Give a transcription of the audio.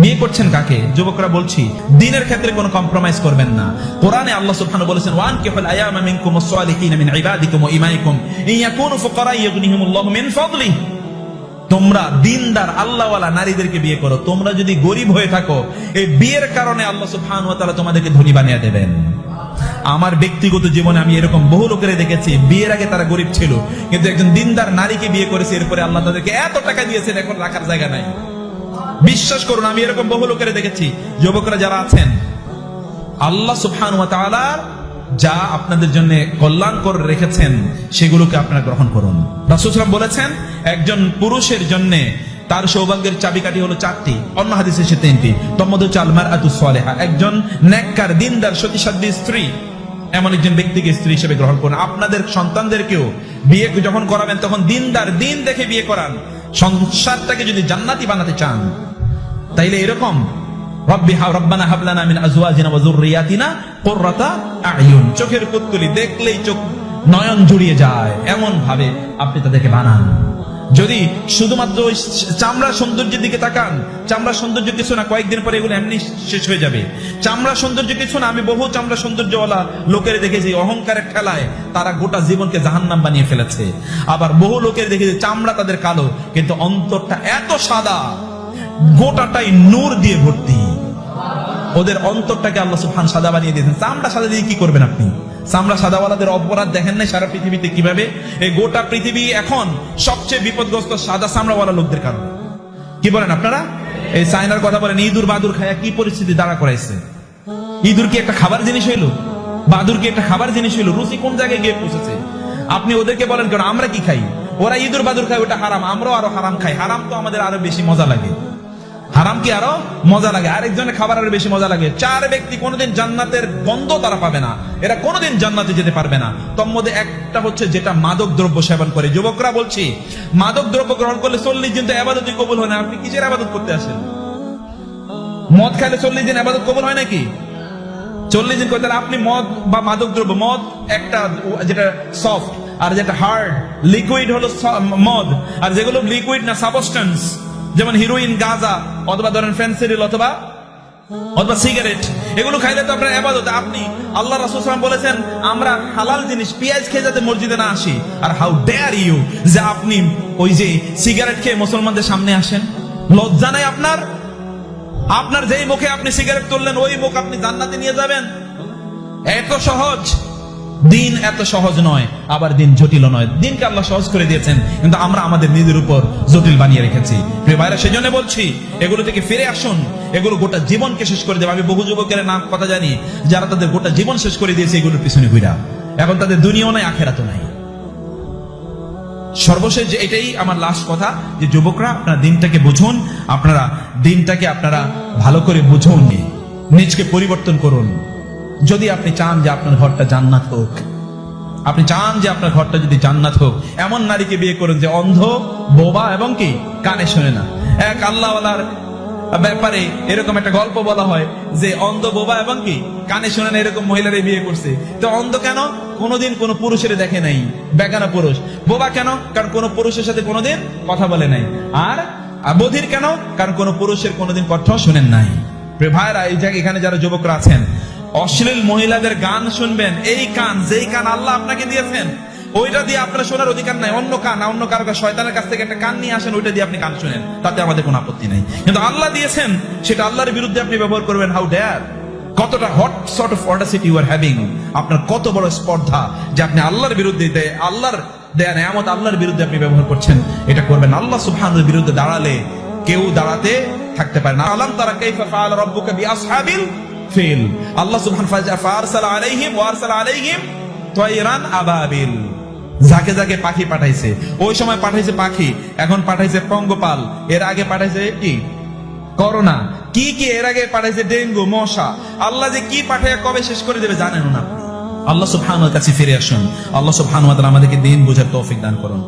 বিয়ে করছেন কাকে? যুবকরা বলছি দ্বীনের ক্ষেত্রে কোনো কম্প্রোমাইজ করবেন না। কোরআনে আল্লাহ সুবহানাহু বলেছেন, ওয়ানকিহুল আয়ামা মিনকুমুস সালিহিনা মিন ইবাদিকুম ওয়া ইমাইকুম ইন ইয়াকুনু ফুকারা ইউগনিহিমুল্লাহু মিন ফাদলিহি। তোমরা দ্বীনদার আল্লাহওয়ালা নারীদেরকে বিয়ে করো। তোমরা যদি গরিব হয়ে থাকো, এই বিয়ের কারণে আল্লাহ সুবহানাহু ওয়া তাআলা তোমাদেরকে ধনী বানিয়ে দেবেন। আমার ব্যক্তিগত জীবনে আমি এরকম বহু লোকের দেখেছি, বিয়ের আগে তারা গরিব ছিল, কিন্তু একজন দ্বীনদার নারীকে বিয়ে করেছে, এরপরে আল্লাহ তাদেরকে এত টাকা দিয়েছেন এখন রাখার জায়গা নাই। বিশ্বাস করুন, আমি এরকম বহু লোকের দেখেছি। যুবকরা যারা আছেন, আল্লাহ সুবহানাহু ওয়া তাআলা যা আপনাদের জন্য কল্যাণকর রেখেছেন সেগুলোকে আপনারা গ্রহণ করুন। রাসূল সাল্লাল্লাহু আলাইহি ওয়াসাল্লাম বলেছেন, একজন পুরুষের জন্য তার সৌভাগ্যের চাবিকাঠি হলো 4টি, অন্য হাদিসে সে 3টি। তম্মদু চাল মারআতু সালিহা, একজন নেককার দিনদার সতীসাধ্বী স্ত্রী, এমন একজন ব্যক্তিকে স্ত্রী হিসেবে গ্রহণ করুন। আপনাদের সন্তানদেরকেও বিয়ে যখন করাবেন তখন দিনদার, দিন দেখে বিয়ে করান। সংসারটাকে যদি জান্নাতি বানাতে চান, তাইলে এরকম রব্বানা হাব লানা মিন আজওয়াজিনা ওয়া যুররিয়াতিনা কুররাতা আ'য়ুন, চোখের পুতুলি দেখলেই চোখ নয়ন জুড়িয়ে যায়, এমন ভাবে আপনি তাদেরকে বানান। যদি শুধুমাত্র চামড়া সৌন্দর্যের দিকে তাকান, চামড়া সৌন্দর্য কিছু না, কয়েকদিন পরে এগুলো এমনি শেষ হয়ে যাবে। চামড়া সৌন্দর্য কিছু না, আমি বহু চামড়া সৌন্দর্যওয়ালা লোকের দেখেছি অহংকারের খেলায় তারা গোটা জীবনকে জাহান্নাম বানিয়ে ফেলেছে। আবার বহু লোকের দেখেছি চামড়া তাদের কালো, কিন্তু অন্তরটা এত সাদা, গোটাটাই নূর দিয়ে ভর্তি। ওদের অন্তরটাকে আল্লাহ সুবহান সাদা বানিয়ে দিয়েছেন। চামড়া সাদা দিয়ে কি করবেন আপনি? চামড়া সাদাওয়ালাদের অপরাধ দেখেন নাই সারা পৃথিবীতে কিভাবে? এই গোটা পৃথিবী এখন সবচেয়ে বিপদগ্রস্ত সাদা চামড়াওয়ালা লোকদের কারণে। কি বলেন আপনারা? এই চায়নার কথা বলেন, ইঁদুর বাদুর খায়া কি পরিস্থিতি দাঁড়া করাইছে। ইঁদুর কি একটা খাবার জিনিস হইলো? বাদুর কি একটা খাবার জিনিস হইলো? রুচি কোন জায়গায় গিয়ে পৌঁছেছে? আপনি ওদেরকে বলেন কেন আমরা কি খাই? ওরা ইঁদুর বাদুর খায়, ওটা হারাম, আমরাও আরো হারাম খাই। হারাম তো আমাদের আরো বেশি মজা লাগে, হারাম কি আরো মজা লাগে, আরেকজনের খাবার আরো বেশি মজা লাগে। 4 ব্যক্তি কোনোদিন জান্নাতের গন্ধ তারা পাবে না, এরা কোনোদিন জান্নাতে যেতে পারবে না। তোর মধ্যে একটা হচ্ছে যেটা মাদক দ্রব্য সেবন করে। যুবকরা বলছি, মাদক দ্রব্য গ্রহণ করলে 40 দিন তো ইবাদতই কবুল হয় না। আপনি কিসের ইবাদত করতে আসেন? মদ খাইলে 40 দিন ইবাদত কবুল হয় নাকি? 40 দিন করতে আপনি মদ বা মাদক দ্রব্য, মদ একটা যেটা সফট আর যেটা হার্ড, লিকুইড হলো মদ, আর যেগুলো লিকুইড না সাবস্টেন্স, যেমন হিরোইন, গাঁজা, অথবা ধরেন ফেন্সিডিল অথবা সিগারেট, এগুলো খাইলে তো আপনার ইবাদত। আপনি আল্লাহ রাসূল সাল্লাল্লাহু আলাইহি ওয়াসাল্লাম বলেছেন আমরা হালাল জিনিস পেঁয়াজ খেয়ে যাতে মসজিদে না আসি, আর হাউ ডেয়ার ইউ যে আপনি ওই যে সিগারেট খেয়ে মুসলমানদের সামনে আসেন? লজ্জা নাই আপনার? আপনার যেই মুখে আপনি সিগারেট তুললেন ওই মুখ আপনি জান্নাতে নিয়ে যাবেন? এত সহজ দিন, এত সহজ নয়, আবার দিন জটিল নয়। দিনকে আল্লাহ সহজ করে দিয়েছেন, কিন্তু আমরা আমাদের নিজের উপর জটিল বানিয়ে রেখেছি। প্রিয় ভাইরা, সেজন্য বলছি এগুলো থেকে ফিরে আসুন। এগুলো গোটা জীবনকে শেষ করে দেবে। আমি বহু যুবকের নাম কথা জানি যারা তাদের গোটা জীবন শেষ করে দিয়েছে এগুলোর পিছনে ঘুরা। এখন তাদের দুনিয়াও নাই, আখেরাতও নাই। সর্বশেষ যে এটাই আমার লাস্ট কথা, যে যুবকরা আপনারা দিনটাকে বুঝুন, আপনারা দিনটাকে আপনারা ভালো করে বুঝুন, নিজকে পরিবর্তন করুন। যদি আপনি চান যে আপনার ঘরটা জান্নাত হোক, আপনি চান যে আপনার ঘরটা যদি জান্নাত হোক, এমন নারীকে বিয়ে করুন যে অন্ধ, বোবা এবং কি কানে শোনে না। এক আল্লাহওয়ালার ব্যাপারে এরকম একটা গল্প বলা হয় যে অন্ধ, বোবা এবং কি কানে শোনে না এরকম মহিলারে বিয়ে করছে। তো অন্ধ কেন? কোনোদিন কোনো পুরুষের দেখে নাই, বেগানা পুরুষ। বোবা কেন? কারণ কোনো পুরুষের সাথে কোনোদিন কথা বলে নাই। আর বধির কেন? কারণ কোনো পুরুষের কোনোদিন কণ্ঠ শোনেন নাই। প্রিয় ভাইরা, এই জায়গায় এখানে যারা যুবকরা আছেন, অশ্লীল মহিলাদের গান শুনবেন, এই কান, যেই কান আল্লাহ আপনাকে দিয়েছেন ওইটা দিয়ে আপনার শোনার অধিকার নাই। অন্য কান, অন্য কারো শয়তানের কাছ থেকে একটা কান নিয়ে আসেন, ওইটা দিয়ে আপনি কান শুনেন, তাতে আমাদের কোনো আপত্তি নাই। কিন্তু আল্লাহ দিয়েছেন সেটা আল্লাহর বিরুদ্ধে আপনি ব্যবহার করবেন, হাউ ডেয়ার! কতটা hot sort of audacity you are having! আপনার কত বড় স্পর্ধা যে আপনি আল্লাহর বিরুদ্ধে, আল্লাহর দেয়া নেয়ামত আল্লাহর বিরুদ্ধে আপনি ব্যবহার করছেন। এটা করবেন। আল্লাহ সুবহানাহুর বিরুদ্ধে দাঁড়ালে কেউ দাঁড়াতে থাকতে পারে না। আলাম তারা কাইফা ফাআলা রাব্বুকা বিআসহাবিল ফিল। আল্লাহ সুবহানাহু ফাআরসালা আলাইহিম ওয়া আরসালা আলাইহিম তায়রান আবাবিল। যাকে যাকে পাখি পাঠাইছে, ওই সময় পাঠাইছে পাখি, এখন পাঠাইছে পঙ্গপাল, এর আগে পাঠাইছে কি করোনা, কি কি এর আগে পাঠাইছে ডেঙ্গু, মশা। আল্লাহ যে কি পাঠাইয়া কবে শেষ করে দেবে জানেন না। আল্লাহ সুবহানাহুর কাছে ফিরে আসুন। আল্লাহ সুবহানাহু ওয়া তাআলা আমাদেরকে দিন বোঝার তৌফিক দান করুন।